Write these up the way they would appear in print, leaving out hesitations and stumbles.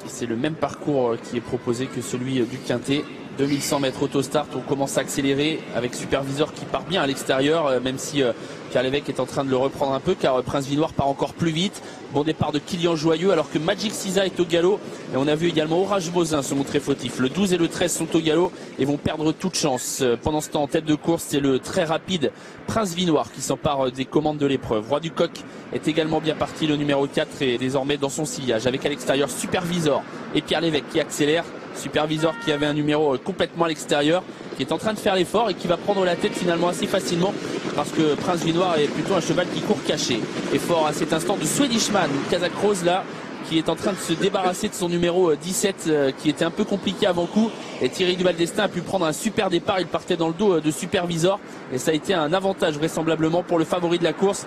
C'est le même parcours qui est proposé que celui du Quintet. 2100 mètres autostart, on commence à accélérer avec Supervisor qui part bien à l'extérieur, même si Pierre Lévesque est en train de le reprendre un peu, car Prince Vinoir part encore plus vite. Bon départ de Kylian Joyeux, alors que Magic Sisa est au galop. Et on a vu également Orage Bozin se montrer fautif. Le 12 et le 13 sont au galop et vont perdre toute chance. Pendant ce temps, en tête de course, c'est le très rapide Prince Vinoir qui s'empare des commandes de l'épreuve. Roi du Coq est également bien parti, le numéro 4 est désormais dans son sillage, avec à l'extérieur Supervisor et Pierre Lévesque qui accélère. Supervisor qui avait un numéro complètement à l'extérieur, qui est en train de faire l'effort et qui va prendre la tête finalement assez facilement, parce que Prince Vinoir est plutôt un cheval qui court caché. Effort à cet instant de Swedishman, Kazakh Rose là, qui est en train de se débarrasser de son numéro 17 qui était un peu compliqué avant coup, et Thierry Duval d'Estaing a pu prendre un super départ. Il partait dans le dos de Supervisor et ça a été un avantage vraisemblablement pour le favori de la course,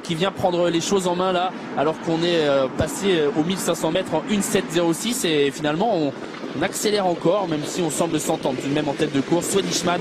qui vient prendre les choses en main là, alors qu'on est passé aux 1500 mètres en 1.7.06 et finalement on accélère encore, même si on semble s'entendre tout de même en tête de course. Swedishman,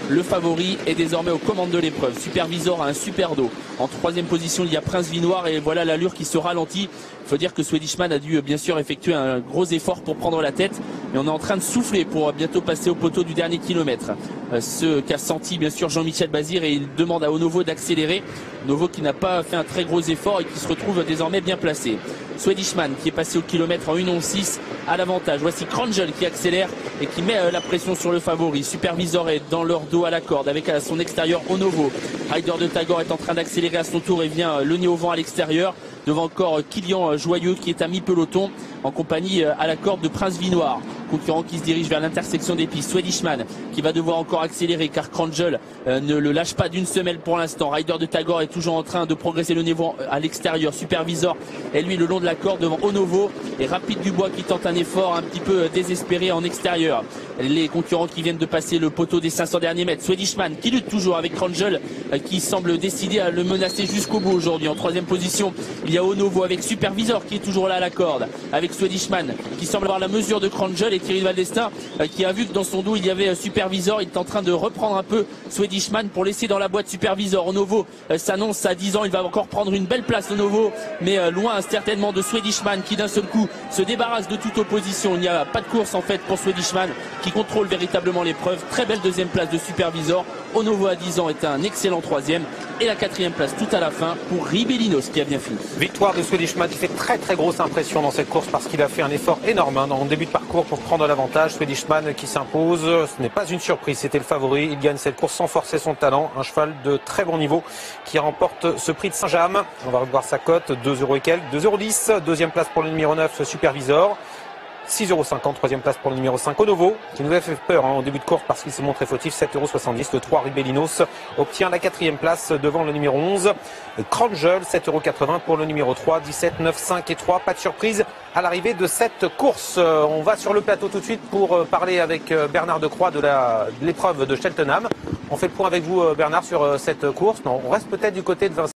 le favori, est désormais aux commandes de l'épreuve. Supervisor a un super dos. En troisième position, il y a Prince Vinoir et voilà l'allure qui se ralentit. Il faut dire que Swedishman a dû bien sûr effectuer un gros effort pour prendre la tête, mais on est en train de souffler pour bientôt passer au poteau du dernier kilomètre. Ce qu'a senti bien sûr Jean-Michel Bazir, et il demande à Onovo d'accélérer. Onovo qui n'a pas fait un très gros effort et qui se retrouve désormais bien placé. Swedishman qui est passé au kilomètre en 1.11.6 à l'avantage. Voici Krangel qui accélère et qui met la pression sur le favori. Supervisor est dans leur dos à la corde avec à son extérieur Onovo. Rider de Tagore est en train d'accélérer à son tour et vient le nez au vent à l'extérieur. Devant encore Kylian Joyeux qui est à mi-peloton en compagnie à la corde de Prince Vinoir. Concurrent qui se dirige vers l'intersection des pistes. Swedishman qui va devoir encore accélérer car Krangel ne le lâche pas d'une semelle pour l'instant. Rider de Tagore est toujours en train de progresser le niveau à l'extérieur. Supervisor est lui le long de la corde devant Onovo et Rapide Dubois qui tente un effort un petit peu désespéré en extérieur. Les concurrents qui viennent de passer le poteau des 500 derniers mètres. Swedishman qui lutte toujours avec Krangel qui semble décidé à le menacer jusqu'au bout aujourd'hui. En troisième position, il y a Onovo avec Supervisor qui est toujours là à la corde, avec Swedishman qui semble avoir la mesure de Krangel, et Thierry Duval d'Estaing qui a vu que dans son dos il y avait Supervisor. Il est en train de reprendre un peu Swedishman pour laisser dans la boîte Supervisor. Onovo s'annonce à 10 ans, il va encore prendre une belle place Onovo, mais loin certainement de Swedishman qui d'un seul coup se débarrasse de toute opposition. Il n'y a pas de course en fait pour Swedishman qui contrôle véritablement l'épreuve. Très belle deuxième place de Supervisor. Onovo à 10 ans est un excellent troisième, et la quatrième place tout à la fin pour Ribellinos qui a bien fini. Victoire de Swedishman qui fait très grosse impression dans cette course parce qu'il a fait un effort énorme dans le début de parcours pour prendre l'avantage. Swedishman qui s'impose, ce n'est pas une surprise, c'était le favori. Il gagne cette course sans forcer son talent. Un cheval de très bon niveau qui remporte ce prix de Saint-James. On va revoir sa cote, 2 € et quelques, 2,10 €. Deuxième place pour le numéro 9, Supervisor. 6,50 €, troisième place pour le numéro 5, Onovo, qui nous avait fait peur au début de course parce qu'il s'est montré fautif, 7,70 €. Le 3, Ribellinos, obtient la quatrième place devant le numéro 11, Krangel, 7,80 € pour le numéro 3, 17, 9, 5 et 3. Pas de surprise à l'arrivée de cette course. On va sur le plateau tout de suite pour parler avec Bernard Decroix de l'épreuve de Cheltenham. On fait le point avec vous, Bernard, sur cette course. Non, on reste peut-être du côté de Vincent.